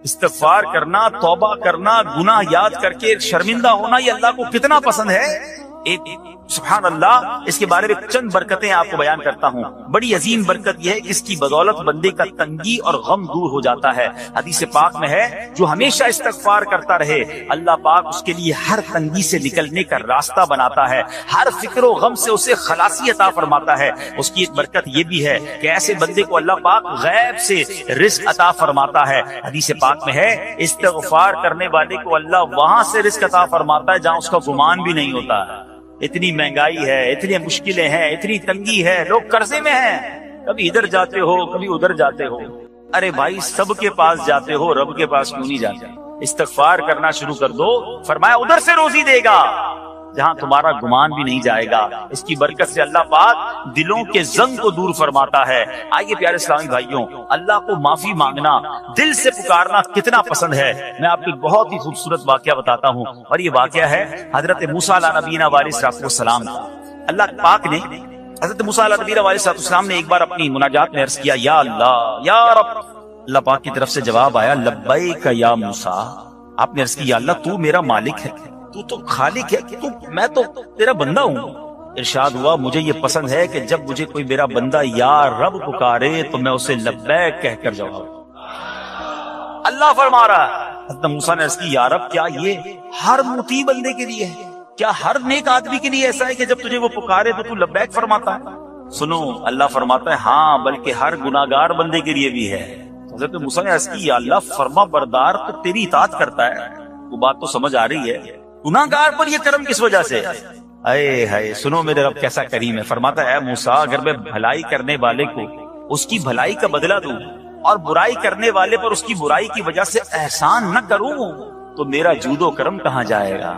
استغفار کرنا، توبہ کرنا، گناہ یاد کر کے شرمندہ ہونا، یہ اللہ کو کتنا پسند ہے. ایک سبحان اللہ، اس کے بارے میں چند برکتیں آپ کو بیان کرتا ہوں. بڑی عظیم برکت یہ ہے کہ اس کی بدولت بندے کا تنگی اور غم دور ہو جاتا ہے. حدیث پاک میں ہے جو ہمیشہ استغفار کرتا رہے اللہ پاک اس کے لیے ہر تنگی سے نکلنے کا راستہ بناتا ہے، ہر فکر و غم سے اسے خلاصی عطا فرماتا ہے. اس کی ایک برکت یہ بھی ہے کہ ایسے بندے کو اللہ پاک غیب سے رزق عطا فرماتا ہے. حدیث پاک میں ہے استغفار کرنے والے کو اللہ وہاں سے رزق عطا فرماتا ہے جہاں اس کا گمان بھی نہیں ہوتا. اتنی مہنگائی ہے، اتنی مشکلیں ہیں، اتنی تنگی ہے، لوگ قرضے میں ہیں، کبھی ادھر جاتے ہو کبھی ادھر جاتے ہو. ارے بھائی سب کے پاس جاتے ہو، رب کے پاس کیوں نہیں جاتے؟ استغفار کرنا شروع کر دو، فرمایا ادھر سے روزی دے گا جہاں تمہارا گمان بھی نہیں جائے گا. اس کی برکت سے اللہ پاک دلوں کے زنگ کو دور فرماتا ہے. آئیے پیارے اسلامی بھائیوں، اللہ کو معافی مانگنا، دل سے پکارنا کتنا پسند ہے. میں آپ کو ایک بہت ہی خوبصورت واقعہ بتاتا ہوں، اور یہ واقعہ ہے حضرت موسیٰ علیہ نبینا علیہ السلام کا. اللہ پاک نے حضرت موسیٰ علیہ نبینا علیہ السلام نے ایک بار اپنی مناجات میں عرض کیا یا اللہ یا رب. اللہ پاک کی طرف سے جواب آیا لبیک یا موسیٰ. آپ نے عرض کی یا اللہ تو میرا مالک ہے، تو تو خالق ہے، میں تو تیرا بندہ ہوں. ارشاد ہوا مجھے یہ پسند ہے کہ جب مجھے کوئی میرا بندہ یا رب پکارے تو میں اسے لبیک کہہ کر جواب. اللہ فرما رہا ہے حضرت موسیٰ نے عرض کی یا رب کیا یہ ہر مطیع بندے کے لیے ہے؟ کیا ہر نیک آدمی کے لیے ایسا ہے کہ جب تجھے وہ پکارے تو لبیک فرماتا ہے؟ سنو اللہ فرماتا ہے ہاں بلکہ ہر گناہگار بندے کے لیے بھی ہے. حضرت موسیٰ نے عرض کی یا اللہ فرما بردار تو تیری اطاعت کرتا ہے. وہ بات تو سمجھ آ رہی ہے، گناہگار پر یہ کرم کس وجہ سے؟ اے ہائے سنو میرے رب کیسا کریم ہے. فرماتا ہے اے موسیٰ اگر میں بھلائی کرنے والے کو اس کی بھلائی کا بدلہ دوں اور برائی کرنے والے پر اس کی برائی کی وجہ سے احسان نہ کروں تو میرا جود و کرم کہاں جائے گا؟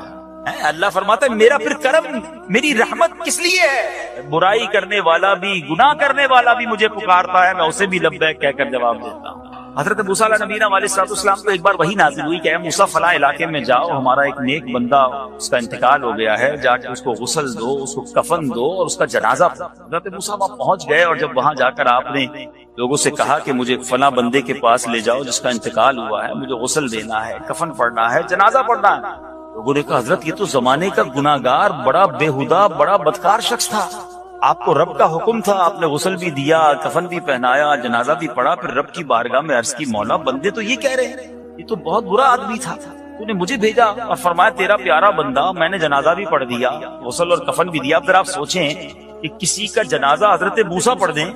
اللہ فرماتا ہے میرا پھر کرم، میری رحمت کس لیے ہے؟ برائی کرنے والا بھی گناہ کرنے والا بھی مجھے پکارتا ہے، میں اسے بھی لبیک کہہ کر جواب دیتا ہوں. حضرت موسیٰ علیہ نبینا علیہ السلام کو ایک بار وہی نازل ہوئی کہ اے موسیٰ فلاں علاقے میں جاؤ، ہمارا ایک نیک بندہ اس کا انتقال ہو گیا ہے، جا کے اس کو غسل دو، اس کو کفن دو اور اس کا جنازہ. حضرت موسیٰ وہاں پہنچ گئے اور جب وہاں جا کر آپ نے لوگوں سے کہا کہ مجھے فلاں بندے کے پاس لے جاؤ جس کا انتقال ہوا ہے، مجھے غسل دینا ہے، کفن پڑھنا ہے، جنازہ پڑھنا ہے. لوگوں نے کہا حضرت یہ تو زمانے کا گناہگار بڑا بےہودہ بڑا بدکار شخص تھا، آپ کو رب کا حکم تھا، آپ نے غسل بھی دیا، کفن بھی پہنایا، جنازہ بھی پڑھا، پھر رب کی بارگاہ میں عرض کی مولا بندے تو یہ کہہ رہے ہیں یہ تو بہت برا آدمی تھا، تو نے مجھے بھیجا اور فرمایا تیرا پیارا بندہ، میں نے جنازہ بھی پڑھ دیا، غسل اور کفن بھی دیا. پھر آپ سوچیں کہ کسی کا جنازہ حضرت موسیٰ پڑھ دیں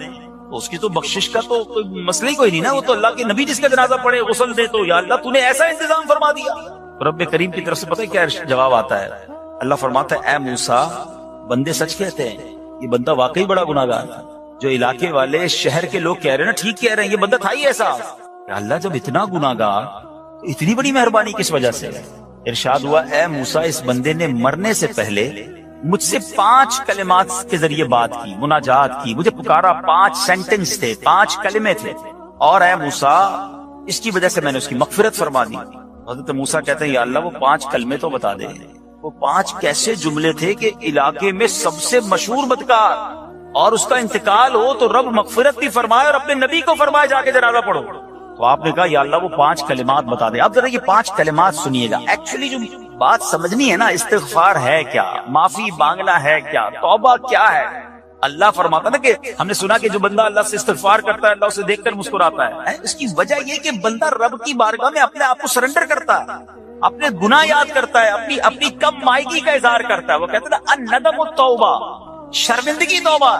تو اس کی تو بخشش کا تو کوئی مسئلہ ہی کوئی نہیں نا، وہ تو اللہ کے نبی جس کا جنازہ پڑھے غسل دے تو یا اللہ تو نے ایسا انتظام فرما دیا. رب کریم کی طرف سے پتہ ہے کیا جواب آتا ہے؟ اللہ فرماتا ہے اے موسیٰ بندے سچ کہتے ہیں، یہ بندہ واقعی بڑا گناہگار تھا. جو علاقے والے شہر کے لوگ کہہ رہے ہیں نا ٹھیک کہہ رہے ہیں، یہ بندہ تھا ہی ایسا. اللہ جب اتنا گناہگار تو اتنی بڑی مہربانی کس وجہ سے؟ ارشاد ہوا اے موسیٰ اس بندے نے مرنے سے پہلے مجھ سے 5 کلمات کے ذریعے بات کی، مناجات کی، مجھے پکارا، 5 سینٹنس تھے، 5 کلمے تھے، اور اے موسیٰ اس کی وجہ سے میں نے اس کی مغفرت فرما دی. حضرت موسیٰ کہتے ہیں یا اللہ وہ 5 کلمے تو بتا دے، وہ 5 کیسے جملے تھے کہ علاقے میں سب سے مشہور بدکار اور اس کا انتقال ہو تو رب مغفرت بھی فرمائے اور اپنے نبی کو فرمائے جا کے جنازہ پڑھو. تو آپ نے کہا یا اللہ وہ 5 کلمات بتا دے. اب ذرا یہ 5 کلمات سنیے گا. ایکچولی جو بات سمجھنی ہے نا، استغفار ہے کیا، معافی مانگنا ہے کیا، توبہ کیا ہے. اللہ فرماتا نا کہ ہم نے سنا کہ جو بندہ اللہ سے استغفار کرتا ہے اللہ اسے دیکھ کر مسکراتا ہے. اس کی وجہ یہ کہ بندہ رب کی بارگاہ میں اپنے آپ کو سرنڈر کرتا ہے، اپنے گناہ یاد کرتا ہے، اپنی کم مائگی کا اظہار کرتا ہے. وہ کہتے ہیں الندم التوبہ، شرمندگی توبہ.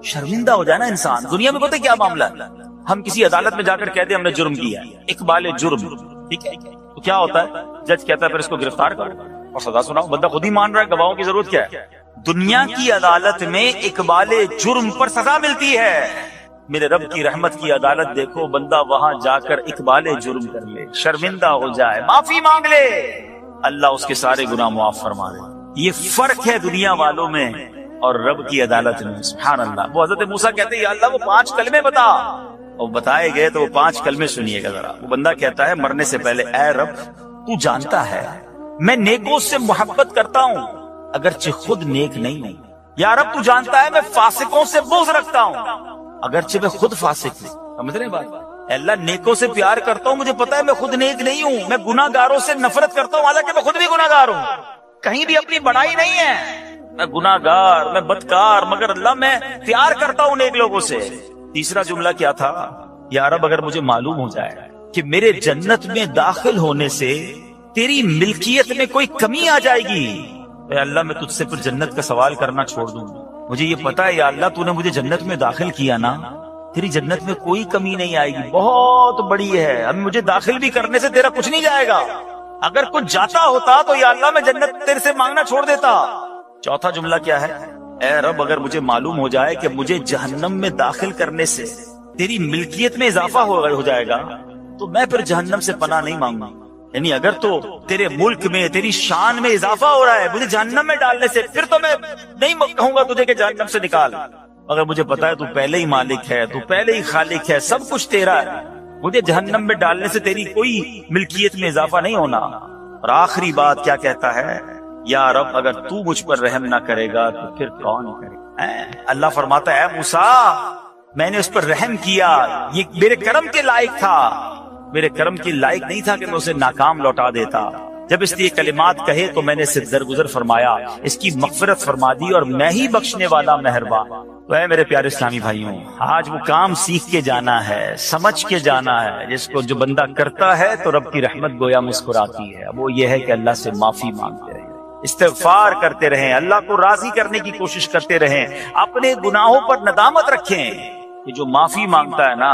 شرمندہ ہو جائے نا انسان. دنیا میں پتہ کیا معاملہ ہے، ہم کسی عدالت میں جا کر کہتے ہیں ہم نے جرم کیا ہے، اقبال جرم، ٹھیک ہے، تو کیا ہوتا ہے جج کہتا ہے پھر اس کو گرفتار کرو اور سزا سناؤ. بندہ خود ہی مان رہا ہے، گواہوں کی ضرورت کیا ہے؟ دنیا کی عدالت میں اقبال جرم پر سزا ملتی ہے. میرے رب کی رحمت کی عدالت دیکھو، بندہ وہاں جا کر اقبال جرم کر لے، شرمندہ ہو جائے، معافی مانگ لے، اللہ اس کے سارے گناہ معاف فرما دے. یہ فرق ہے دنیا والوں میں اور رب کی عدالت میں. سبحان اللہ. وہ حضرت موسیٰ کہتے ہیں یا اللہ وہ 5 کلمے بتا، اور بتائے گئے تو وہ 5 کلمے سنیے گا ذرا. وہ بندہ کہتا ہے مرنے سے پہلے اے رب تو جانتا ہے میں نیکوں سے محبت کرتا ہوں اگرچہ خود نیک نہیں ہوں. یا رب تو جانتا ہے میں فاسقوں سے بغض رکھتا ہوں اگرچہ میں خود فاسق ہوں. سمجھ رہے ہیں بات؟ اللہ نیکوں سے پیار کرتا ہوں، مجھے پتا ہے میں خود نیک نہیں ہوں، میں گناہگاروں سے نفرت کرتا ہوں، حالانکہ میں خود بھی گناہگار ہوں، کہیں بھی اپنی بڑائی نہیں ہے، میں گناہگار، میں بدکار، مگر اللہ میں پیار کرتا ہوں نیک لوگوں سے۔ تیسرا جملہ کیا تھا؟ یا رب اگر مجھے معلوم ہو جائے کہ میرے جنت میں داخل ہونے سے تیری ملکیت میں کوئی کمی آ جائے گی، اے اللہ میں تجھ سے پھر جنت کا سوال کرنا چھوڑ دوں، مجھے یہ پتا ہے یا اللہ تو نے مجھے جنت میں داخل کیا نا، تیری جنت میں کوئی کمی نہیں آئے گی، بہت بڑی ہے، اب مجھے داخل بھی کرنے سے تیرا کچھ نہیں جائے گا، اگر کچھ جاتا ہوتا تو یا اللہ میں جنت تیرے سے مانگنا چھوڑ دیتا۔ چوتھا جملہ کیا ہے؟ اے رب اگر مجھے معلوم ہو جائے کہ مجھے جہنم میں داخل کرنے سے تیری ملکیت میں اضافہ ہو جائے گا تو میں پھر جہنم سے پناہ نہیں مانگوں، یعنی اگر تو تیرے ملک میں تیری شان میں اضافہ ہو رہا ہے مجھے جہنم میں ڈالنے سے، پھر تو میں نہیں کہوں گا تجھے کہ جہنم سے نکال، اگر مجھے پتا ہے تو پہلے ہی مالک ہے، تو پہلے ہی خالق ہے، سب کچھ تیرا ہے، مجھے جہنم میں ڈالنے سے تیری کوئی ملکیت میں اضافہ نہیں ہونا۔ اور آخری بات کیا کہتا ہے؟ یا رب اگر تو مجھ پر رحم نہ کرے گا تو پھر کون کرے گا؟ اللہ فرماتا ہے اے موسیٰ میں نے اس پر رحم کیا، یہ میرے کرم کے لائق تھا، میرے کرم کے لائق نہیں تھا کہ میں اسے ناکام لوٹا دیتا، جب اس نے یہ کلمات کہے تو میں نے اسے درگزر فرمایا، اس کی مغفرت فرما دی اور میں ہی بخشنے والا مہربان۔ تو اے میرے پیارے اسلامی بھائیوں، آج وہ کام سیکھ کے جانا ہے، سمجھ کے جانا ہے، جس کو جو بندہ کرتا ہے تو رب کی رحمت گویا مسکراتی ہے، وہ یہ ہے کہ اللہ سے معافی مانگتے رہیں، استغفار کرتے رہیں، اللہ کو راضی کرنے کی کوشش کرتے رہیں، اپنے گناہوں پر ندامت رکھیں، کہ جو معافی مانگتا ہے نا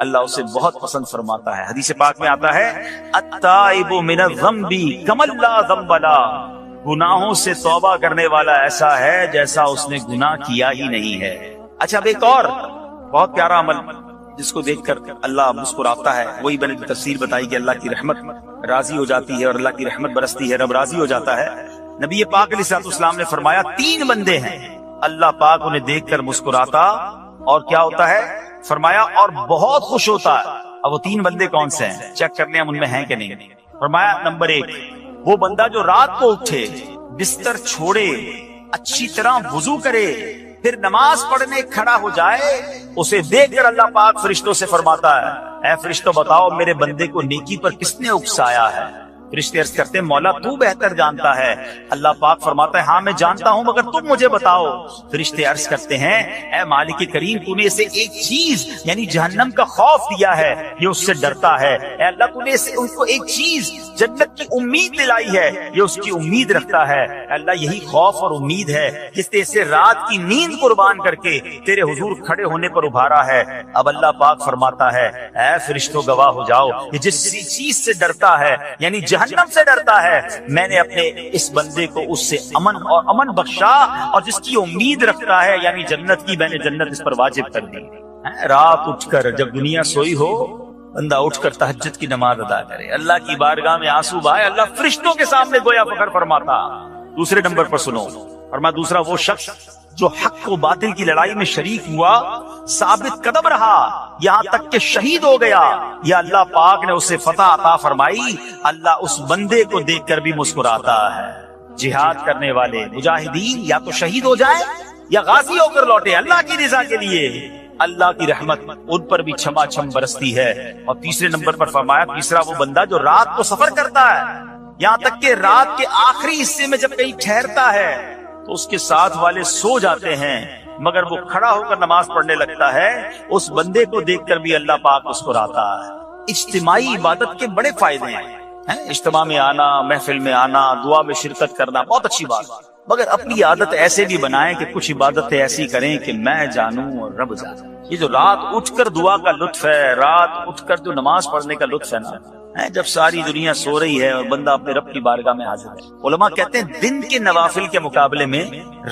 اللہ اسے بہت پسند فرماتا ہے۔ حدیث پاک میں آتا ہے التائب من الذنب کمن لا ذنب له، گناہوں سے توبہ کرنے والا ایسا ہے جیسا اس نے گناہ کیا ہی نہیں ہے۔ اچھا اب ایک اور بہت پیارا عمل جس کو دیکھ کر اللہ مسکراتا ہے، وہی میں نے تفسیر بتائی کہ اللہ کی رحمت راضی ہو جاتی ہے اور اللہ کی رحمت برستی ہے، رب راضی ہو جاتا ہے۔ نبی پاک علیہ الصلوۃ والسلام نے فرمایا 3 بندے ہیں اللہ پاک انہیں دیکھ کر مسکراتا اور کیا ہوتا ہے؟ فرمایا اور بہت خوش ہوتا ہے۔ اب وہ 3 بندے کون سے ہیں؟ چیک کرنے ہم ان میں ہیں کہ نہیں۔ فرمایا نمبر 1 وہ بندہ جو رات کو اٹھے، بستر چھوڑے، اچھی طرح وضو کرے، پھر نماز پڑھنے کھڑا ہو جائے، اسے دیکھ کر اللہ پاک فرشتوں سے فرماتا ہے اے فرشتوں بتاؤ میرے بندے کو نیکی پر کس نے اکسایا ہے؟ فرشتے عرض کرتے ہیں مولا تو بہتر جانتا ہے۔ اللہ پاک فرماتا ہے ہاں میں جانتا ہوں مگر تم مجھے بتاؤ۔ فرشتے عرض کرتے ہیں اے مالک کریم تو نے اسے ایک چیز یعنی جہنم کا خوف دیا ہے، یہ اس سے ڈرتا ہے۔ اے اللہ تو نے ان کو ایک چیز جنت کی امید دلائی ہے، یہ اس کی امید رکھتا ہے۔ اے اللہ یہی خوف اور امید ہے جس نے اسے رات کی نیند قربان کر کے تیرے حضور کھڑے ہونے پر ابھارا ہے۔ اب اللہ پاک فرماتا ہے اے فرشتوں گواہ ہو جاؤ، یہ جس چیز سے ڈرتا ہے یعنی جہنم سے ڈرتا ہے، میں نے اپنے اس بندے کو اس سے امن بخشا، اور جس کی امید رکھتا ہے یعنی جنت کی، میں نے جنت اس پر واجب کر دی۔ رات اٹھ کر جب دنیا سوئی ہو بندہ اٹھ کر تہجد کی نماز ادا کرے، اللہ کی بارگاہ میں آنسو بہائے، اللہ فرشتوں کے سامنے گویا فخر فرماتا۔ دوسرے نمبر پر سنو، فرمایا دوسرا وہ شخص جو حق و باطل کی لڑائی میں شریک ہوا، ثابت قدم رہا، یہاں تک کہ شہید ہو گیا، یا اللہ پاک نے اسے فتح عطا فرمائی، اللہ اس بندے کو دیکھ کر بھی مسکراتا ہے۔ جہاد کرنے والے مجاہدین یا تو شہید ہو جائیں یا غازی ہو کر لوٹے اللہ کی رضا کے لیے، اللہ کی رحمت ان پر بھی چھما چھم برستی ہے۔ اور تیسرے نمبر پر فرمایا تیسرا وہ بندہ جو رات کو سفر کرتا ہے، یہاں تک کہ رات کے آخری حصے میں جب کہیں ٹھہرتا ہے تو اس کے ساتھ والے سو جاتے ہیں مگر وہ کھڑا ہو کر نماز پڑھنے لگتا ہے، اس بندے کو دیکھ کر بھی اللہ پاک مسکراتا ہے۔ اجتماعی عبادت کے بڑے فائدے ہیں، اجتماع میں آنا، محفل میں آنا، دعا میں شرکت کرنا بہت اچھی بات، مگر اپنی عادت ایسے بھی بنائیں کہ کچھ عبادتیں ایسی کریں کہ میں جانوں اور رب جانے۔ یہ جو رات اٹھ کر دعا کا لطف ہے، رات اٹھ کر جو نماز پڑھنے کا لطف ہے نا، جب ساری دنیا سو رہی ہے اور بندہ اپنے رب کی بارگاہ میں حاضر ہے۔ علماء کہتے ہیں دن کے نوافل کے مقابلے میں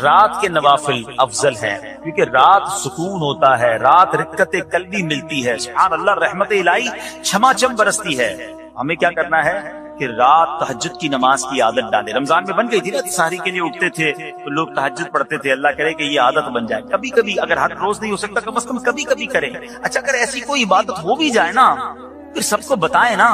رات کے نوافل افضل ہیں، کیونکہ رات سکون ہوتا ہے، رات رقت قلبی ملتی ہے، سبحان اللہ، رحمت الہی چھما چھم برستی ہے۔ ہمیں کیا کرنا ہے کہ رات تہجد کی نماز کی عادت ڈالے۔ رمضان میں بن گئی تھی نا، سحری کے لیے اٹھتے تھے تو لوگ تہجد پڑھتے تھے، اللہ کرے کہ یہ عادت بن جائے، کبھی کبھی، اگر ہر روز نہیں ہو سکتا کم از کم کبھی کبھی کریں۔ اچھا اگر ایسی کوئی عبادت ہو بھی جائے نا پھر سب کو بتائیں نا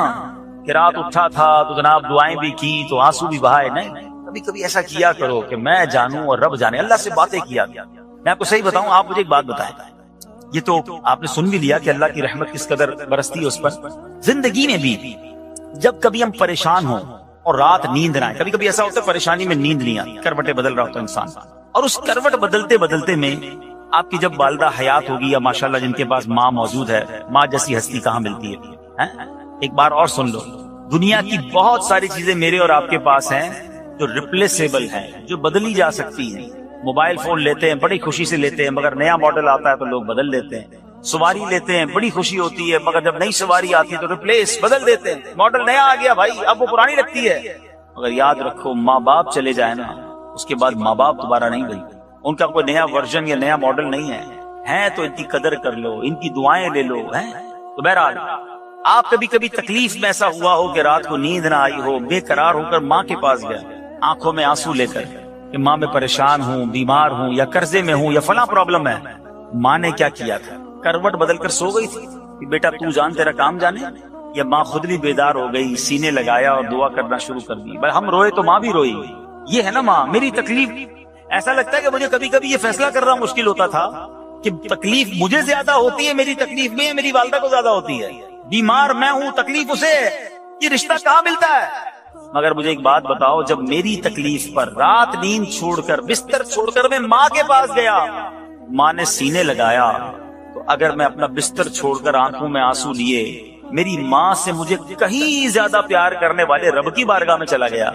کہ رات اٹھا تھا تو جناب دعائیں بھی کی تو آنسو بھی بہائے، نہیں، کبھی کبھی ایسا کیا کرو کہ میں جانوں اور رب جانے، اللہ سے باتیں کیا۔ میں آپ کو صحیح بتاؤں، آپ مجھے ایک بات بتائیں، یہ تو آپ نے سن بھی لیا کہ اللہ کی رحمت کس قدر برستی ہے اس پر. زندگی میں بھی جب کبھی ہم پریشان ہوں اور رات نیند نہ آئے، کبھی کبھی ایسا ہوتا ہے پریشانی میں نیند نہیں آتی، کروٹیں بدل رہا ہوتا ہے انسان، اور اس کروٹ بدلتے بدلتے میں آپ کی جب والدہ حیات ہوگی یا ماشاءاللہ جن کے پاس ماں موجود ہے، ماں جیسی ہستی کہاں ملتی ہے. ایک بار اور سن لو، دنیا کی بہت ساری چیزیں میرے اور آپ کے پاس ہیں جو ریپلیسیبل ہیں، جو بدلی جا سکتی ہیں. موبائل فون لیتے ہیں بڑی خوشی سے لیتے ہیں، مگر نیا ماڈل آتا ہے تو لوگ بدل دیتے ہیں. سواری لیتے ہیں بڑی خوشی ہوتی ہے، مگر جب نئی سواری آتی ہے تو ریپلیس بدل دیتے ہیں. ماڈل نیا آ گیا بھائی، اب وہ پرانی لگتی ہے. مگر یاد رکھو، ماں باپ چلے جائیں نا، اس کے بعد ماں باپ دوبارہ نہیں بنتے. ان کا کوئی نیا ورژن یا نیا ماڈل نہیں ہے تو ان کی قدر کر لو، ان کی دعائیں لے لو. تو بہرحال آپ کبھی کبھی تکلیف میں ایسا ہوا ہو کہ رات کو نیند نہ آئی ہو، بے قرار ہو کر ماں کے پاس گیا، آنکھوں میں آنسو لے کر کہ ماں میں پریشان ہوں، بیمار ہوں، یا قرضے میں ہوں، یا فلاں پرابلم ہے. ماں نے کیا کیا تھا؟ کروٹ بدل کر سو گئی تھی کہ بیٹا تو جان تیرا کام جانے، یا ماں خود بھی بیدار ہو گئی، سینے لگایا اور دعا کرنا شروع کر دی. بھائی ہم روئے تو ماں بھی روئی. یہ ہے نا ماں. میری تکلیف، ایسا لگتا ہے کہ مجھے کبھی کبھی یہ فیصلہ کرنا مشکل ہوتا تھا کہ تکلیف مجھے زیادہ ہوتی ہے میری تکلیف میں، میری والدہ کو زیادہ ہوتی ہے. بیمار میں ہوں، تکلیف اسے ہے، یہ رشتہ کہاں ملتا ہے؟ مگر مجھے ایک بات بتاؤ، جب میری تکلیف پر رات نیند چھوڑ کر، بستر چھوڑ کر میں ماں کے پاس گیا، ماں نے سینے لگایا، تو اگر میں اپنا بستر چھوڑ کر آنکھوں میں آنسو لیے میری ماں سے مجھے کہیں زیادہ پیار کرنے والے رب کی بارگاہ میں چلا گیا،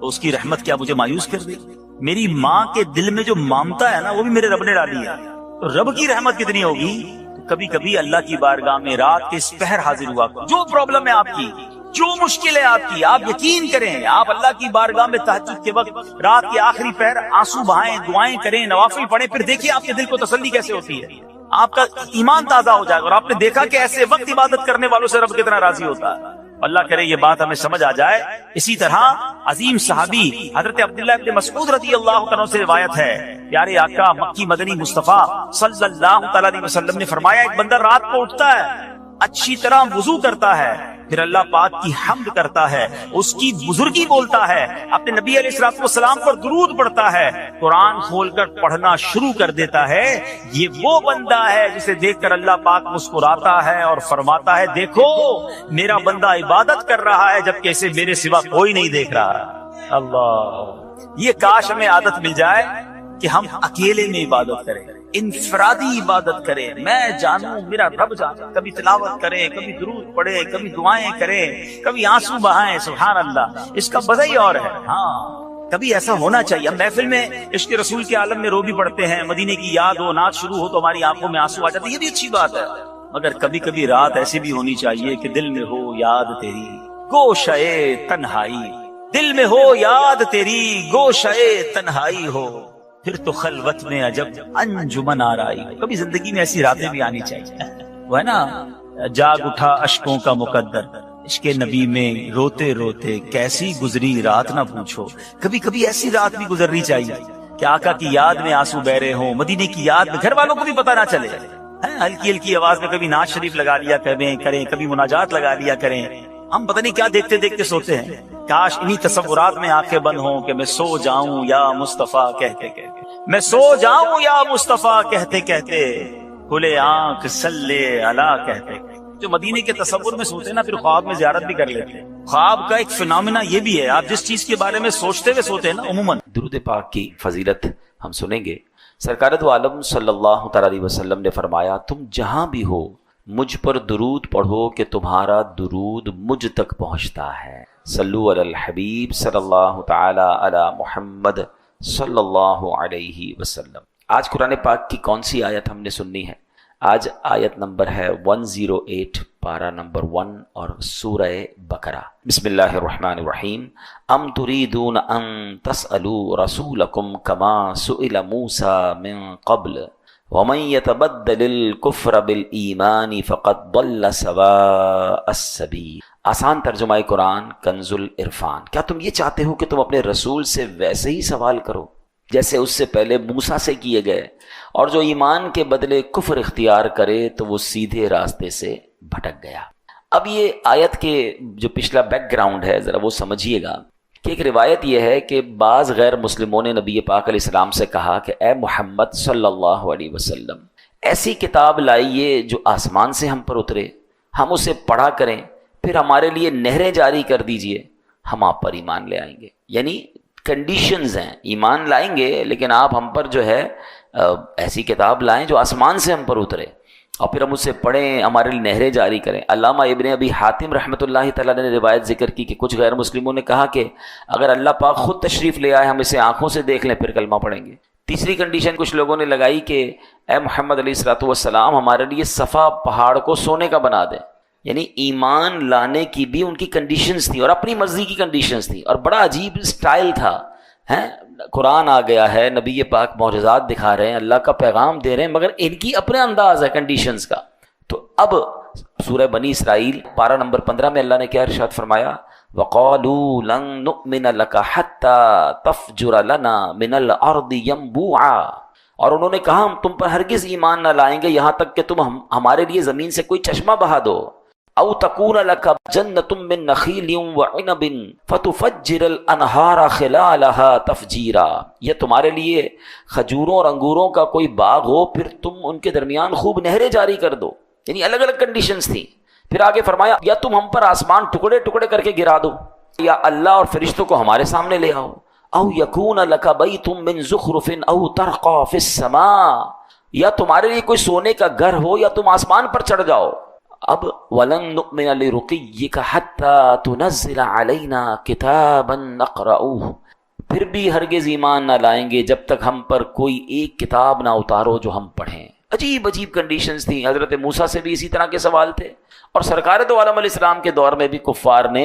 تو اس کی رحمت کیا مجھے مایوس کر دی؟ میری ماں کے دل میں جو ممتا ہے نا، وہ بھی میرے رب نے ڈالی ہے. تو رب کی رحمت کتنی ہوگی. تو کبھی کبھی اللہ کی بارگاہ میں رات کے اس پہر حاضر ہوا، جو پرابلم ہے آپ کی، جو مشکل ہے آپ کی، آپ یقین کریں، آپ اللہ کی بارگاہ میں تہجد کے وقت رات کے آخری پہر آنسو بہائیں، دعائیں کریں، نوافل پڑھیں، پھر دیکھیے آپ کے دل کو تسلی کیسے ہوتی ہے. آپ کا ایمان تازہ ہو جائے گا، اور آپ نے دیکھا کہ ایسے وقت عبادت کرنے والوں سے رب کتنا راضی ہوتا ہے. اللہ کرے یہ بات ہمیں سمجھ آ جائے. اسی طرح عظیم صحابی حضرت عبداللہ ابن مسعود رضی اللہ عنہ سے روایت ہے، پیارے آقا مکی مدنی مصطفیٰ صلی اللہ تعالی علیہ وسلم نے فرمایا، ایک بندہ رات کو اٹھتا ہے، اچھی طرح وضو کرتا ہے، پھر اللہ پاک کی حمد کرتا ہے، اس کی بزرگی بولتا ہے، اپنے نبی علیہ الصلوۃ والسلام پر درود پڑھتا ہے، قرآن کھول کر پڑھنا شروع کر دیتا ہے. یہ وہ بندہ ہے جسے دیکھ کر اللہ پاک مسکراتا ہے اور فرماتا ہے، دیکھو میرا بندہ عبادت کر رہا ہے جبکہ اسے میرے سوا کوئی نہیں دیکھ رہا. اللہ، یہ کاش ہمیں عادت مل جائے کہ ہم اکیلے میں عبادت کریں، انفرادی عبادت کریں، میں جانوں میرا رب جانے. کبھی تلاوت کریں، کبھی درود پڑھیں، کبھی دعائیں کریں، کبھی آنسو بہائیں. سبحان اللہ، اس کا مزہ ہی اور ہے. ہاں، کبھی ایسا ہونا چاہیے. ہم محفل میں عشق رسول کے عالم میں رو بھی پڑتے ہیں، مدینے کی یاد ہو، نعت شروع ہو تو ہماری آنکھوں میں آنسو آ جاتے ہیں، یہ بھی اچھی بات ہے. مگر کبھی کبھی رات ایسی بھی ہونی چاہیے کہ دل میں ہو یاد تیری گوشئے تنہائی، دل میں ہو یاد تیری گوشئے تنہائی ہو، پھر تو خلوت میں عجب انجمن آرائی. کبھی زندگی میں ایسی راتیں بھی آنی چاہیے. وہ ہے نا، جاگ اٹھا اشکوں کا مقدر، عشق نبی میں روتے روتے کیسی گزری رات نہ پوچھو. کبھی کبھی ایسی رات بھی گزرنی چاہیے کہ آقا کی یاد میں آنسو بہ رہے ہوں، مدینے کی یاد میں، گھر والوں کو بھی پتہ نہ چلے. ہلکی ہلکی آواز میں کبھی نعت شریف لگا لیا کریں، کبھی مناجات لگا لیا کریں. ہم پتہ نہیں کیا دیکھتے دیکھتے سوتے ہیں. کاش انہی تصورات میں آنکھیں بند ہوں کہ میں سو جاؤں یا مصطفیٰ کہتے کہتے، میں سو جاؤں یا مصطفیٰ کہتے کہتے، کھلے آنکھ صلی علی کہتے. جو مدینے کے تصور میں سوتے نا، پھر خواب میں زیارت بھی کر لیتے. خواب کا ایک فنامنا یہ بھی ہے، آپ جس چیز کے بارے میں سوچتے ہوئے سوتے ہیں نا، عموماً. درود پاک کی فضیلت ہم سنیں گے. سرکار دو عالم صلی اللہ تعالی علیہ وسلم نے فرمایا، تم جہاں بھی ہو مجھ پر درود پڑھو کہ تمہارا درود مجھ تک پہنچتا ہے. صلو علی الحبیب صلی اللہ تعالی علی محمد صلی اللہ علیہ وسلم. آج قرآن پاک کی کون سی آیت ہم نے سننی ہے؟ آج آیت نمبر ہے 108، پارہ نمبر 1 اور سورہ بقرہ. بسم اللہ الرحمن الرحیم. ام تریدون ان تسألوا رسولکم کما سئل موسیٰ من قبل ومن يتبدل الكفر بالایمان فقد ضل سواء السبیل. آسان ترجمہ قرآن کنز العرفان. کیا تم یہ چاہتے ہو کہ تم اپنے رسول سے ویسے ہی سوال کرو جیسے اس سے پہلے موسیٰ سے کیے گئے، اور جو ایمان کے بدلے کفر اختیار کرے تو وہ سیدھے راستے سے بھٹک گیا. اب یہ آیت کے جو پچھلا بیک گراؤنڈ ہے ذرا وہ سمجھیے گا کہ ایک روایت یہ ہے کہ بعض غیر مسلموں نے نبی پاک علیہ السلام سے کہا کہ اے محمد صلی اللہ علیہ وسلم، ایسی کتاب لائیے جو آسمان سے ہم پر اترے، ہم اسے پڑھا کریں، پھر ہمارے لیے نہریں جاری کر دیجئے، ہم آپ پر ایمان لے آئیں گے. یعنی کنڈیشنز ہیں، ایمان لائیں گے لیکن آپ ہم پر جو ہے ایسی کتاب لائیں جو آسمان سے ہم پر اترے، اور پھر ہم اسے پڑھیں، ہمارے لیے نہریں جاری کریں. علامہ ابن ابی حاتم رحمۃ اللہ تعالیٰ نے روایت ذکر کی کہ کچھ غیر مسلموں نے کہا کہ اگر اللہ پاک خود تشریف لے آئے، ہم اسے آنکھوں سے دیکھ لیں پھر کلمہ پڑھیں گے. تیسری کنڈیشن کچھ لوگوں نے لگائی کہ اے محمد علیہ الصلوۃ والسلام ہمارے لیے صفا پہاڑ کو سونے کا بنا دیں. یعنی ایمان لانے کی بھی ان کی کنڈیشنز تھیں اور اپنی مرضی کی کنڈیشنز تھیں، اور بڑا عجیب سٹائل تھا. قرآن آ گیا ہے، نبی پاک معجزات دکھا رہے ہیں، اللہ کا پیغام دے رہے ہیں، مگر ان کی اپنے انداز ہے کنڈیشنز کا. تو اب سورہ بنی اسرائیل پارہ نمبر 15 میں اللہ نے کیا ارشاد فرمایا؟ وَقَالُوا لَن نُؤْمِنَ لَكَ حَتَّى تَفْجُرَ لَنَا مِنَ الْأَرْضِ يَنبُوعًا، اور انہوں نے کہا ہم تم پر ہرگز ایمان نہ لائیں گے یہاں تک کہ تم ہمارے لیے زمین سے کوئی چشمہ بہا دو. او تکون لک جنۃ من نخیل وعنب فتفجر الانہار خلالها تفجیرا، یہ تمہارے لیے کھجوروں اور انگوروں کا کوئی باغ ہو، پھر تم ان کے درمیان خوب نہریں جاری کر دو. یعنی الگ الگ کنڈیشنز تھیں. پھر آگے فرمایا یا تم ہم پر آسمان ٹکڑے ٹکڑے کر کے گرا دو، یا اللہ اور فرشتوں کو ہمارے سامنے لے آؤ. او یکون لک بیت من زخرف او ترقی فی السماء، یا تمہارے لیے کوئی سونے کا گھر ہو یا تم آسمان پر چڑھ جاؤ. اب وَلَن نُؤْمِنَ لِرُقِيِّكَ حَتَّى تُنَزِّلَ عَلَيْنَا كِتَابًا نَقْرَؤُهُ، پھر بھی ہرگز ایمان نہ لائیں گے جب تک ہم پر کوئی ایک کتاب نہ اتارو جو ہم پڑھیں. عجیب عجیب کنڈیشنز تھیں. حضرت موسیٰ سے بھی اسی طرح کے سوال تھے، اور سرکار دو عالم علیہ السلام کے دور میں بھی کفار نے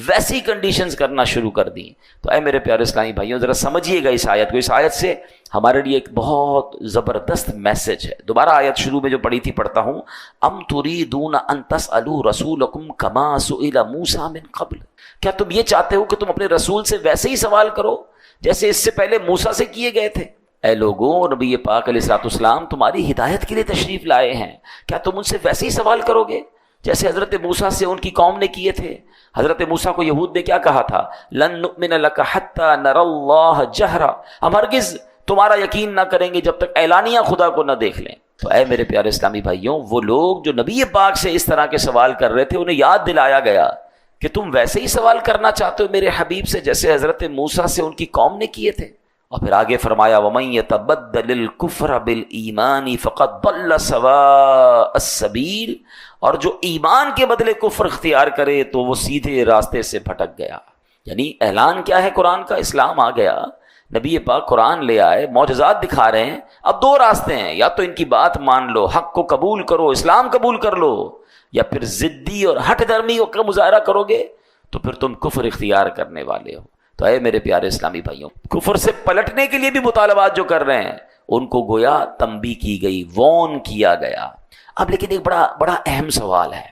ویسی کنڈیشنز کرنا شروع کر دیں. تو اے میرے پیارے اسلامی بھائیوں، ذرا سمجھیے گا اس آیت کو. اس آیت سے ہمارے لیے ایک بہت زبردست میسج ہے. دوبارہ آیت شروع میں جو پڑھی تھی پڑھتا ہوں. ام تريدون ان تسألوا رسولكم كما سئل موسى من قبل، کیا تم یہ چاہتے ہو کہ تم اپنے رسول سے ویسے ہی سوال کرو جیسے اس سے پہلے موسیٰ سے کیے گئے تھے؟ اے لوگوں، نبی پاک علیہ الصلوۃ والسلام تمہاری ہدایت کے لیے تشریف لائے ہیں، کیا تم ان سے ویسے ہی سوال کرو گے جیسے حضرت موسیٰ سے ان کی قوم نے کیے تھے؟ حضرت موسیٰ کو یہود نے کیا کہا تھا؟ لن نؤمن لک حتی نری اللہ جہرا، ہم ہرگز تمہارا یقین نہ کریں گے جب تک اعلانیہ خدا کو نہ دیکھ لیں. تو اے میرے پیارے اسلامی بھائیوں، وہ لوگ جو نبی پاک سے اس طرح کے سوال کر رہے تھے انہیں یاد دلایا گیا کہ تم ویسے ہی سوال کرنا چاہتے ہو میرے حبیب سے جیسے حضرت موسیٰ سے ان کی قوم نے کیے تھے. اور پھر آگے فرمایا وَمَن يَتَبَدَّلِ الْكُفْرَ بِالْإِيمَانِ فَقَدْ ضَلَّ سَوَاءَ السَّبِيلِ، اور جو ایمان کے بدلے کفر اختیار کرے تو وہ سیدھے راستے سے بھٹک گیا. یعنی اعلان کیا ہے قرآن کا؟ اسلام آ گیا، نبی پاک قرآن لے آئے، معجزات دکھا رہے ہیں. اب دو راستے ہیں، یا تو ان کی بات مان لو، حق کو قبول کرو، اسلام قبول کر لو، یا پھر ضدی اور ہٹ درمی کا مظاہرہ کرو گے تو پھر تم کفر اختیار کرنے والے ہو. تو اے میرے پیارے اسلامی بھائیوں، کفر سے پلٹنے کے لیے بھی مطالبات جو کر رہے ہیں ان کو گویا تنبیہ کی گئی، وارن کیا گیا. اب لیکن ایک بڑا اہم سوال ہے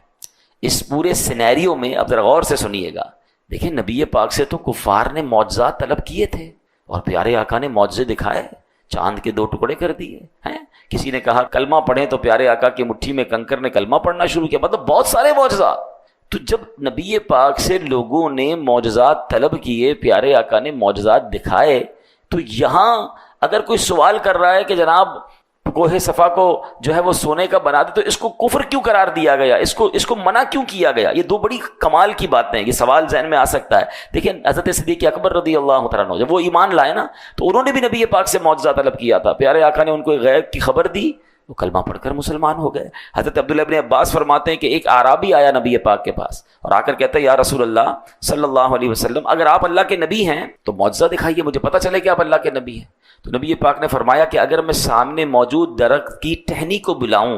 اس پورے سینیریو میں، اب ذرا غور سے سنیے گا. دیکھیں نبی پاک سے تو کفار نے معجزات طلب کیے تھے اور پیارے آقا نے معجزے دکھائے، چاند کے 2 ٹکڑے کر دیے ہیں. کسی نے کہا کلمہ پڑھیں تو پیارے آقا کی مٹھی میں کنکر نے کلمہ پڑھنا شروع کیا. مطلب بہت سارے معجزات. تو جب نبی پاک سے لوگوں نے معجزات طلب کیے، پیارے آقا نے معجزات دکھائے، تو یہاں اگر کوئی سوال کر رہا ہے کہ جناب کوہ صفا کو جو ہے وہ سونے کا بنا دے تو اس کو کفر کیوں قرار دیا گیا، اس کو منع کیوں کیا گیا؟ یہ 2 بڑی کمال کی باتیں ہیں. یہ سوال ذہن میں آ سکتا ہے. دیکھیں حضرت صدیق اکبر رضی اللہ تعالیٰ عنہ جب وہ ایمان لائے نا تو انہوں نے بھی نبی پاک سے معجزہ طلب کیا تھا. پیارے آقا نے ان کو غیب کی خبر دی، وہ کلمہ پڑھ کر مسلمان ہو گئے. حضرت عبداللہ ابن عباس فرماتے ہیں کہ ایک اعرابی آیا نبی پاک کے پاس اور آ کر کہتا ہے یا رسول اللہ صلی اللہ علیہ وسلم، اگر آپ اللہ کے نبی ہیں تو معجزہ دکھائیے، مجھے پتہ چلے کہ آپ اللہ کے نبی ہیں. تو نبی پاک نے فرمایا کہ اگر میں سامنے موجود درخت کی ٹہنی کو بلاؤں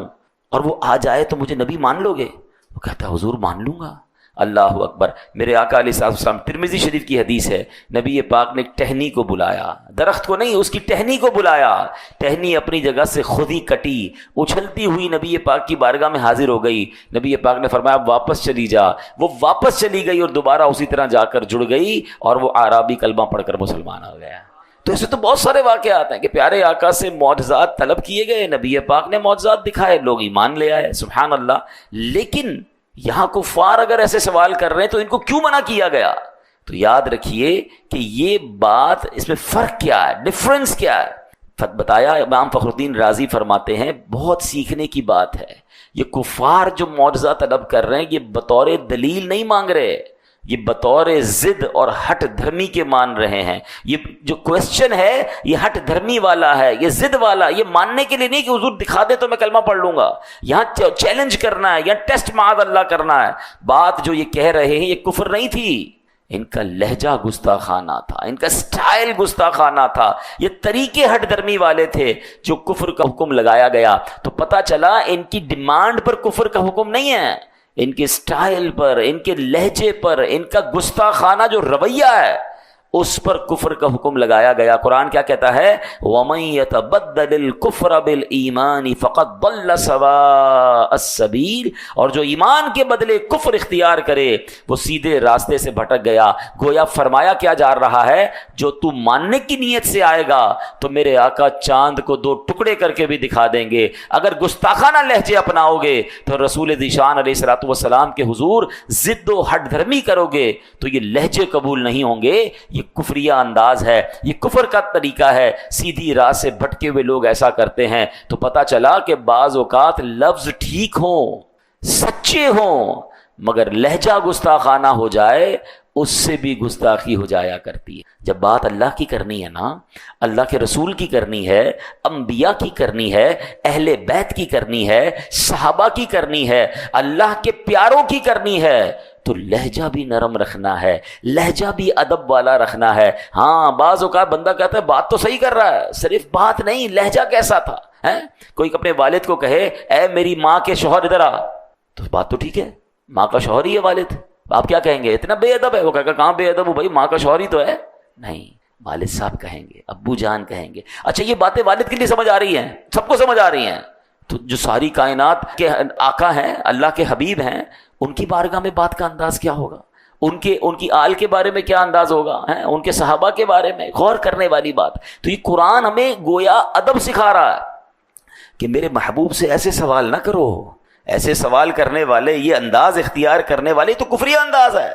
اور وہ آ جائے تو مجھے نبی مان لو گے؟ وہ کہتا ہے حضور مان لوں گا. اللہ اکبر. میرے آقا علیہ السلام، ترمذی شریف کی حدیث ہے، نبی پاک نے ٹہنی کو بلایا، درخت کو نہیں، اس کی ٹہنی کو بلایا. ٹہنی اپنی جگہ سے خود ہی کٹی، اچھلتی ہوئی نبی پاک کی بارگاہ میں حاضر ہو گئی. نبی پاک نے فرمایا واپس چلی جا. وہ واپس چلی گئی اور دوبارہ اسی طرح جا کر جڑ گئی اور وہ اعرابی کلمہ پڑھ کر مسلمان ہو گیا. تو ایسے تو بہت سارے واقعات ہیں کہ پیارے آقا سے معجزات طلب کیے گئے، نبی پاک نے معجزات دکھائے، لوگ ایمان لے آئے. سبحان اللہ. لیکن یہاں کفار اگر ایسے سوال کر رہے ہیں تو ان کو کیوں منع کیا گیا؟ تو یاد رکھیے کہ یہ بات، اس میں فرق کیا ہے، ڈفرنس کیا ہے. بتایا امام فخر الدین رازی فرماتے ہیں بہت سیکھنے کی بات ہے. یہ کفار جو معجزہ طلب کر رہے ہیں یہ بطور دلیل نہیں مانگ رہے, یہ بطور ضد اور ہٹ دھرمی کے مان رہے ہیں. یہ جو کوشچن ہے یہ ہٹ دھرمی والا ہے, یہ ضد والا, یہ ماننے کے لیے نہیں کہ حضور دکھا دے تو میں کلمہ پڑھ لوں گا. یہاں چیلنج کرنا ہے, یہاں ٹیسٹ معاذ اللہ کرنا ہے. بات جو یہ کہہ رہے ہیں یہ کفر نہیں تھی, ان کا لہجہ گستاخانہ تھا, ان کا سٹائل گستاخانہ تھا, یہ طریقے ہٹ درمی والے تھے جو کفر کا حکم لگایا گیا. تو پتہ چلا ان کی ڈیمانڈ پر کفر کا حکم نہیں ہے, ان کے سٹائل پر, ان کے لہجے پر, ان کا گستاخانہ جو رویہ ہے اس پر کفر کا حکم لگایا گیا. قرآن کیا کہتا ہے؟ وَمَن يَتَبَدَّلِ الْكُفْرَ بِالْإِيمَانِ فَقَدْ ضَلَّ سَوَاءَ السَّبِيلِ, اور جو ایمان کے بدلے کفر اختیار کرے وہ سیدھے راستے سے بھٹک گیا. گویا فرمایا کیا جا رہا ہے, جو تو ماننے کی نیت سے آئے گا تو میرے آقا چاند کو 2 ٹکڑے کر کے بھی دکھا دیں گے. اگر گستاخانہ لہجے اپناؤ گے تو رسول ذیشان علیہ الصلوۃ والسلام کے حضور ضد و ہٹ دھرمی کرو گے تو یہ لہجے قبول نہیں ہوں گے. یہ کفریہ انداز ہے, یہ کفر کا طریقہ ہے. سیدھی راہ سے بھٹکے ہوئے لوگ ایسا کرتے ہیں. تو پتہ چلا کہ بعض اوقات لفظ ٹھیک ہوں, سچے ہوں, مگر لہجہ گستاخانہ ہو جائے اس سے بھی گستاخی ہو جایا کرتی ہے. جب بات اللہ کی کرنی ہے نا, اللہ کے رسول کی کرنی ہے, انبیاء کی کرنی ہے, اہل بیت کی کرنی ہے, صحابہ کی کرنی ہے, اللہ کے پیاروں کی کرنی ہے, تو لہجہ بھی نرم رکھنا ہے, لہجہ بھی ادب والا رکھنا ہے. ہاں بعض اوقات بندہ کہتا ہے بات تو صحیح کر رہا ہے, صرف بات نہیں لہجہ کیسا تھا. کوئی اپنے والد کو کہے اے میری ماں کے شوہر ادھر آ, تو بات تو ٹھیک ہے, ماں کا شوہر ہی ہے والد, آپ کیا کہیں گے اتنا بے ادب ہے؟ وہ کہے گا کہاں بے ادب ہوں بھائی, ماں کا شوہر ہی تو ہے. نہیں, والد صاحب کہیں گے, ابو جان کہیں گے. اچھا یہ باتیں والد کے لیے سمجھ آ رہی ہیں, سب کو سمجھ آ رہی ہیں, تو جو ساری کائنات کے آقا ہیں, اللہ کے حبیب ہیں, ان کی بارگاہ میں بات کا انداز کیا ہوگا, ان کی آل کے بارے میں کیا انداز ہوگا, ان کے صحابہ کے بارے میں غور کرنے والی بات. تو یہ قرآن ہمیں گویا ادب سکھا رہا ہے کہ میرے محبوب سے ایسے سوال نہ کرو, ایسے سوال کرنے والے, یہ انداز اختیار کرنے والے تو کفریہ انداز ہے.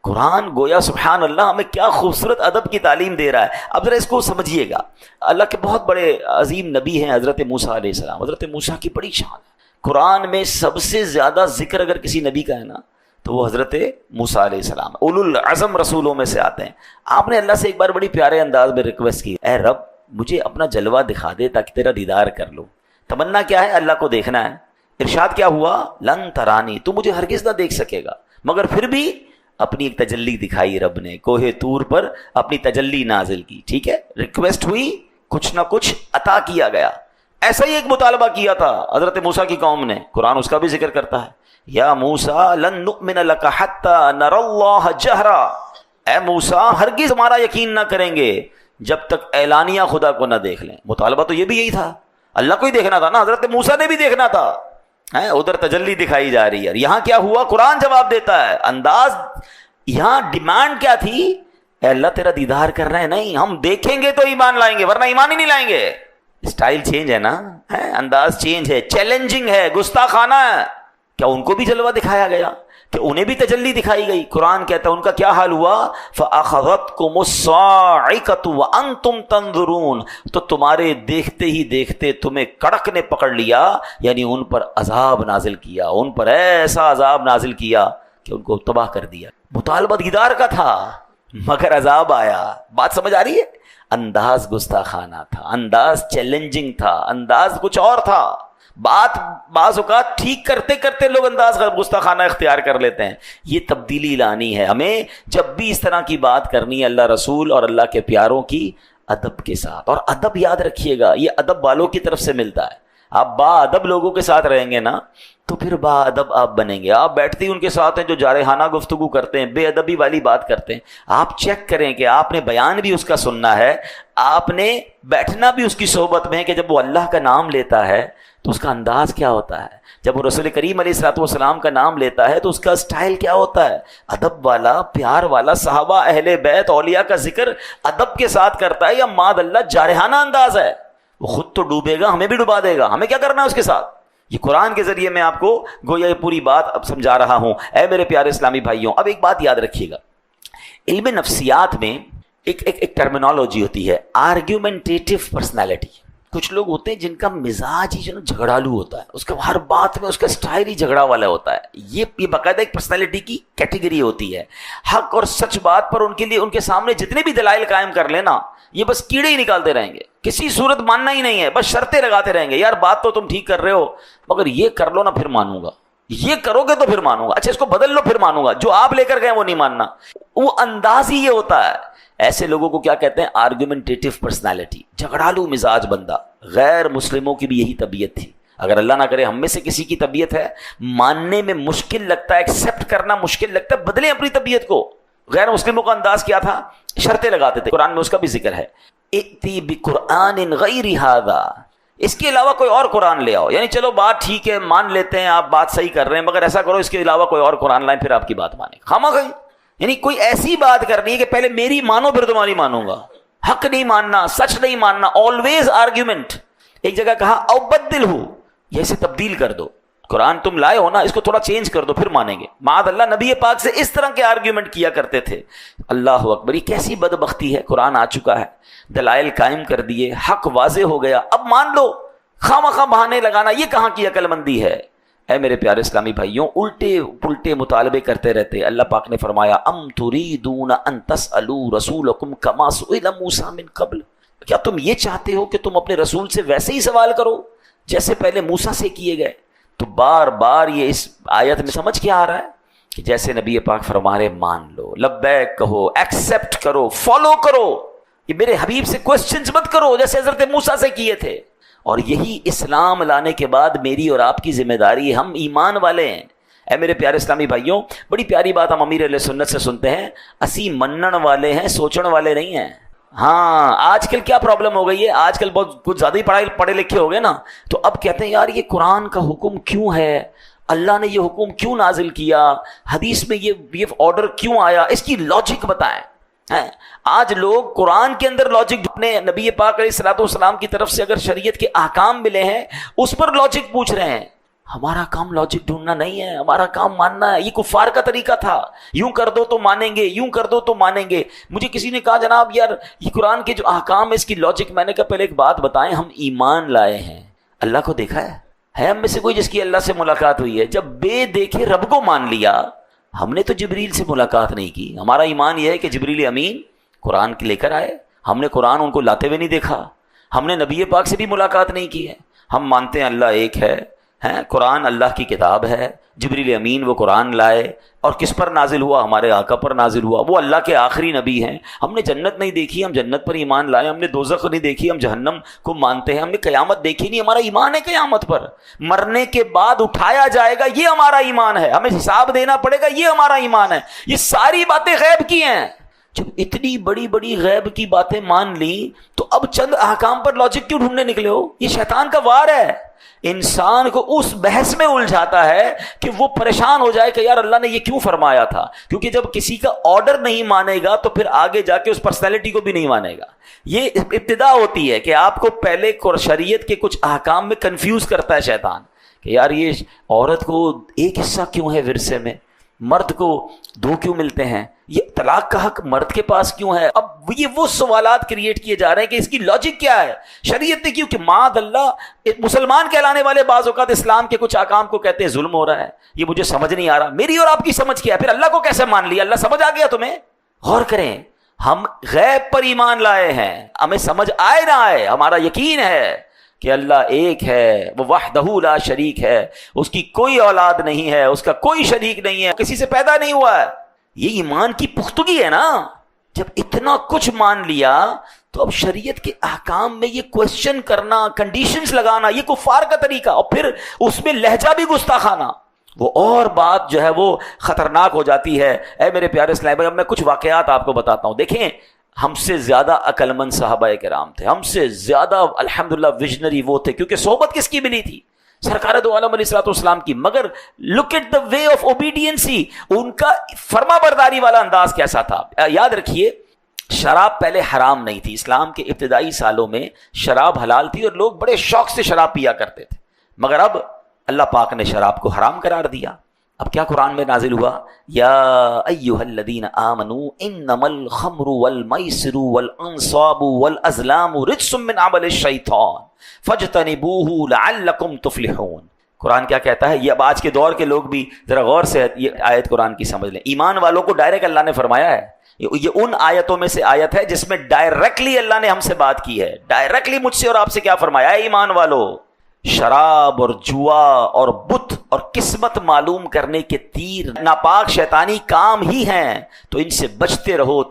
قرآن گویا سبحان اللہ ہمیں کیا خوبصورت ادب کی تعلیم دے رہا ہے. اب ذرا اس کو سمجھیے گا. اللہ کے بہت بڑے عظیم نبی ہیں حضرت موسیٰ علیہ السلام. حضرت موسیٰ کی بڑی شان ہے. قرآن میں سب سے زیادہ ذکر اگر کسی نبی کا ہے نا تو وہ حضرت موسیٰ علیہ السلام, اولو العزم رسولوں میں سے آتے ہیں. آپ نے اللہ سے ایک بار بڑی پیارے انداز میں ریکویسٹ کی, اے رب مجھے اپنا جلوہ دکھا دے تاکہ تیرا دیدار کر لوں. تمنا کیا ہے؟ اللہ کو دیکھنا ہے. ارشاد کیا ہوا؟ لن ترانی, تو مجھے ہرگز نہ دیکھ سکے گا. مگر پھر بھی اپنی ایک تجلی دکھائی رب نے, کوہ طور پر اپنی تجلی نازل کی. ٹھیک ہے, ریکویسٹ ہوئی, کچھ نہ کچھ عطا کیا گیا. ایسا ہی ایک مطالبہ کیا تھا حضرت موسیٰ کی قوم نے, قرآن اس کا بھی ذکر کرتا ہے. یا موسیٰ لن نؤمن لک حتی نری اللہ جہرا, اے موسیٰ ہرگز ہمارا یقین نہ کریں گے جب تک اعلانیہ خدا کو نہ دیکھ لیں. مطالبہ تو یہ بھی یہی تھا, اللہ کو ہی دیکھنا تھا نا, حضرت موسیٰ نے بھی دیکھنا تھا. ادھر تجلی دکھائی جا رہی ہے. یہاں کیا ہوا؟ قرآن جواب دیتا ہے. انداز یہاں ڈیمانڈ کیا تھی؟ اے اللہ تیرا دیدار کرنا ہے, نہیں ہم دیکھیں گے تو ایمان لائیں گے ورنہ ایمان ہی نہیں لائیں گے. اسٹائل چینج ہے نا, انداز چینج ہے, چیلنجنگ ہے, گستاخانہ ہے. کیا ان کو بھی جلوہ دکھایا گیا کہ انہیں بھی تجلی دکھائی گئی؟ قرآن کہتا ہے ان کا کیا حال ہوا؟ فَأَخَذَتْكُمُ الصَّاعِقَةُ وَأَنْتُمْ تَنظُرُونَ, تو تمہارے دیکھتے ہی دیکھتے تمہیں کڑک نے پکڑ لیا, یعنی ان پر عذاب نازل کیا, ان پر ایسا عذاب نازل کیا کہ ان کو تباہ کر دیا. مطالبہ دیدار کا تھا مگر عذاب آیا. بات سمجھ آ رہی ہے؟ انداز گستاخانہ تھا, انداز چیلنجنگ تھا, انداز کچھ اور تھا. بات بعض اوقات ٹھیک کرتے کرتے لوگ انداز گستاخانہ اختیار کر لیتے ہیں. یہ تبدیلی لانی ہے ہمیں. جب بھی اس طرح کی بات کرنی ہے اللہ رسول اور اللہ کے پیاروں کی, ادب کے ساتھ. اور ادب یاد رکھیے گا یہ ادب والوں کی طرف سے ملتا ہے. آپ با ادب لوگوں کے ساتھ رہیں گے نا تو پھر با ادب آپ بنیں گے. آپ بیٹھتے ہی ان کے ساتھ ہیں جو جارحانہ گفتگو کرتے ہیں, بے ادبی والی بات کرتے ہیں. آپ چیک کریں کہ آپ نے بیان بھی اس کا سننا ہے, آپ نے بیٹھنا بھی اس کی صحبت میں ہے کہ جب وہ اللہ کا نام لیتا ہے تو اس کا انداز کیا ہوتا ہے, جب وہ رسول کریم علیہ الصلوۃ والسلام کا نام لیتا ہے تو اس کا سٹائل کیا ہوتا ہے, ادب والا, پیار والا. صحابہ, اہل بیت, اولیاء کا ذکر ادب کے ساتھ کرتا ہے یا ماد اللہ جارحانہ انداز ہے؟ وہ خود تو ڈوبے گا, ہمیں بھی ڈبا دے گا. ہمیں کیا کرنا ہے اس کے ساتھ؟ یہ قرآن کے ذریعے میں آپ کو گویا یہ پوری بات اب سمجھا رہا ہوں. اے میرے پیارے اسلامی بھائیوں, اب ایک بات یاد رکھیے گا, علم نفسیات میں ایک ٹرمینالوجی ہوتی ہے, آرگیومنٹیٹیو پرسنالٹی. کچھ لوگ ہوتے ہیں جن کا مزاج ہی جو نا جھگڑالو ہوتا ہے، اس کا ہر بات میں اس کا سٹائل ہی جھگڑا والا ہوتا ہے. یہ باقاعدہ ایک پرسنالٹی کی کیٹیگری ہوتی ہے. حق اور سچ بات پر ان کے سامنے جتنے بھی دلائل قائم کر لینا، یہ بس کیڑے ہی نکالتے رہیں گے، کسی صورت ماننا ہی نہیں ہے، بس شرطیں لگاتے رہیں گے. یار بات تو تم ٹھیک کر رہے ہو مگر یہ کر لو نا پھر مانوں گا، یہ کرو گے تو پھر مانوں گا، اچھا اس کو بدل لو پھر مانوں گا، جو آپ لے کر گئے وہ نہیں ماننا. وہ انداز ہی یہ ہوتا ہے. ایسے لوگوں کو کیا کہتے ہیں؟ آرگومنٹیٹو پرسنالٹی، جھگڑالو مزاج بندہ. غیر مسلموں کی بھی یہی طبیعت تھی. اگر اللہ نہ کرے ہم میں سے کسی کی طبیعت ہے ماننے میں مشکل لگتا ہے، ایکسیپٹ کرنا مشکل لگتا ہے، بدلیں اپنی طبیعت کو. غیر مسلموں کا انداز کیا تھا؟ شرطیں لگاتے تھے. قرآن میں اس کا بھی ذکر ہے، ائتی بقرآن غیر ھذا، اس کے علاوہ کوئی اور قرآن لے آؤ. یعنی چلو بات ٹھیک ہے، مان لیتے ہیں آپ بات صحیح کر رہے ہیں، مگر ایسا کرو اس کے علاوہ کوئی اور قرآن لائیں پھر آپ کی بات مانیں. خامخواہ یعنی کوئی ایسی بات کرنی ہے کہ پہلے میری مانو پھر تمہاری مانوں گا. حق نہیں ماننا، سچ نہیں ماننا، آلویز آرگیومنٹ. ایک جگہ کہا او بدل ہو، یہ اسے تبدیل کر دو. قرآن تم لائے ہو نا، اس کو تھوڑا چینج کر دو پھر مانیں گے. معاذ اللہ نبی پاک سے اس طرح کے آرگیومنٹ کیا کرتے تھے. اللہ اکبر، یہ کیسی بدبختی ہے. قرآن آ چکا ہے، دلائل قائم کر دیے، حق واضح ہو گیا، اب مان لو. خواہ بہانے لگانا یہ کہاں کی عقل مندی ہے؟ اے میرے پیارے اسلامی بھائیوں، الٹے پلٹے مطالبے کرتے رہتے. اللہ پاک نے فرمایا ام تريدون ان تسألوا رسولکم کما سئل موسیٰ من قبل، کیا تم یہ چاہتے ہو کہ تم اپنے رسول سے ویسے ہی سوال کرو جیسے پہلے موسیٰ سے کیے گئے؟ تو بار بار یہ اس آیت میں سمجھ کیا آ رہا ہے کہ جیسے نبی پاک فرما رہے مان لو، لبیک کہو، ایکسیپٹ کرو، فالو کرو. یہ میرے حبیب سے کوسچنز مت کرو جیسے حضرت موسیٰ سے کیے تھے. اور یہی اسلام لانے کے بعد میری اور آپ کی ذمہ داری ہے. ہم ایمان والے ہیں. اے میرے پیارے اسلامی بھائیوں، بڑی پیاری بات ہم امیر اہل سنت سے سنتے ہیں، اسی منن والے ہیں، سوچن والے نہیں ہیں. ہاں آج کل کیا پرابلم ہو گئی ہے، آج کل بہت کچھ زیادہ ہی پڑھے لکھے ہو گئے نا، تو اب کہتے ہیں یار یہ قرآن کا حکم کیوں ہے، اللہ نے یہ حکم کیوں نازل کیا، حدیث میں یہ آرڈر کیوں آیا، اس کی لاجک بتائیں. آج لوگ قرآن کے اندر لاجک، اپنے نبی پاک علیہ الصلوۃ والسلام کی طرف سے اگر شریعت کے احکام ملے ہیں اس پر لاجک پوچھ رہے ہیں. ہمارا کام لاجک ڈھونڈنا نہیں ہے، ہمارا کام ماننا ہے. یہ کفار کا طریقہ تھا، یوں کر دو تو مانیں گے، یوں کر دو تو مانیں گے. مجھے کسی نے کہا جناب یار یہ قرآن کے جو احکام ہے اس کی لاجک، میں نے کہا پہلے ایک بات بتائیں، ہم ایمان لائے ہیں، اللہ کو دیکھا ہے ہم میں سے کوئی جس کی اللہ سے ملاقات ہوئی ہے؟ جب بے دیکھے رب کو مان لیا. ہم نے تو جبریل سے ملاقات نہیں کی. ہمارا ایمان یہ ہے کہ جبریل امین قرآن لے کر آئے، ہم نے قرآن ان کو لاتے ہوئے نہیں دیکھا، ہم نے نبی پاک سے بھی ملاقات نہیں کی ہے. ہم مانتے ہیں اللہ ایک ہے، قرآن اللہ کی کتاب ہے، جبریل امین وہ قرآن لائے، اور کس پر نازل ہوا؟ ہمارے آقا پر نازل ہوا، وہ اللہ کے آخری نبی ہیں. ہم نے جنت نہیں دیکھی، ہم جنت پر ایمان لائے. ہم نے دوزخ نہیں دیکھی، ہم جہنم کو مانتے ہیں. ہم نے قیامت دیکھی نہیں، ہمارا ایمان ہے قیامت پر، مرنے کے بعد اٹھایا جائے گا، یہ ہمارا ایمان ہے. ہمیں حساب دینا پڑے گا، یہ ہمارا ایمان ہے. یہ ساری باتیں غیب کی ہیں. جب اتنی بڑی بڑی غیب کی باتیں مان لی تو اب چند احکام پر لاجک کیوں ڈھونڈنے نکلے ہو؟ یہ شیطان کا وار ہے. انسان کو اس بحث میں الجھاتا ہے کہ وہ پریشان ہو جائے کہ یار اللہ نے یہ کیوں فرمایا تھا. کیونکہ جب کسی کا آرڈر نہیں مانے گا تو پھر آگے جا کے اس پرسنالٹی کو بھی نہیں مانے گا. یہ ابتدا ہوتی ہے کہ آپ کو پہلے شریعت کے کچھ احکام میں کنفیوز کرتا ہے شیطان کہ یار یہ عورت کو ایک حصہ کیوں ہے ورثے میں، مرد کو 2 کیوں ملتے ہیں، یہ طلاق کا حق مرد کے پاس کیوں ہے. اب یہ وہ سوالات کریٹ کیے جا رہے ہیں کہ اس کی لاجک کیا ہے. شریعت نے کیوں کہ معاذ اللہ مسلمان کہلانے والے بعض اوقات اسلام کے کچھ احکام کو کہتے ہیں ظلم ہو رہا ہے، یہ مجھے سمجھ نہیں آ رہا. میری اور آپ کی سمجھ کیا ہے؟ پھر اللہ کو کیسے مان لیا؟ اللہ سمجھ آ گیا تمہیں؟ غور کریں. ہم غیب پر ایمان لائے ہیں، ہمیں سمجھ آئے نہ آئے، ہمارا یقین ہے کہ اللہ ایک ہے، وہ وحدہ لا شریک ہے، اس کی کوئی اولاد نہیں ہے، اس کا کوئی شریک نہیں ہے، کسی سے پیدا نہیں ہوا ہے. یہ ایمان کی پختگی ہے نا. جب اتنا کچھ مان لیا تو اب شریعت کے احکام میں یہ کوشچن کرنا، کنڈیشنز لگانا، یہ کفار کا طریقہ، اور پھر اس میں لہجہ بھی گستاخانہ، وہ اور بات جو ہے وہ خطرناک ہو جاتی ہے. اے میرے پیارے اسلام بھائی، اب میں کچھ واقعات آپ کو بتاتا ہوں. دیکھیں ہم سے زیادہ عقل مند صحابہ کرام تھے، ہم سے زیادہ الحمدللہ ویژنری وہ تھے، کیونکہ صحبت کس کی ملی تھی؟ سرکار دو عالم علیہ الصلوۃ والسلام کی. مگر look at the way of اوبیڈینسی، ان کا فرما برداری والا انداز کیسا تھا. یاد رکھیے شراب پہلے حرام نہیں تھی. اسلام کے ابتدائی سالوں میں شراب حلال تھی اور لوگ بڑے شوق سے شراب پیا کرتے تھے. مگر اب اللہ پاک نے شراب کو حرام قرار دیا. اب کیا قرآن میں نازل ہوا؟ یا ایھا الذین آمنوا انما الخمر والمیسر والانصاب والازلام رجس من عمل الشیطان فاجتنبوہ لعلکم تفلحون۔ قرآن کیا کہتا ہے؟ یہ اب آج کے دور کے لوگ بھی ذرا غور سے یہ آیت قرآن کی سمجھ لیں۔ ایمان والوں کو ڈائریکٹ اللہ نے فرمایا ہے، یہ ان آیتوں میں سے آیت ہے جس میں ڈائریکٹلی اللہ نے ہم سے بات کی ہے، ڈائریکٹلی مجھ سے اور آپ سے کیا فرمایا ہے؟ ایمان والو، شراب اور جوا اور بت اور قسمت معلوم کرنے کے تیر ناپاک شیطانی کام ہی ہیں، تو ان سے بچتے رہو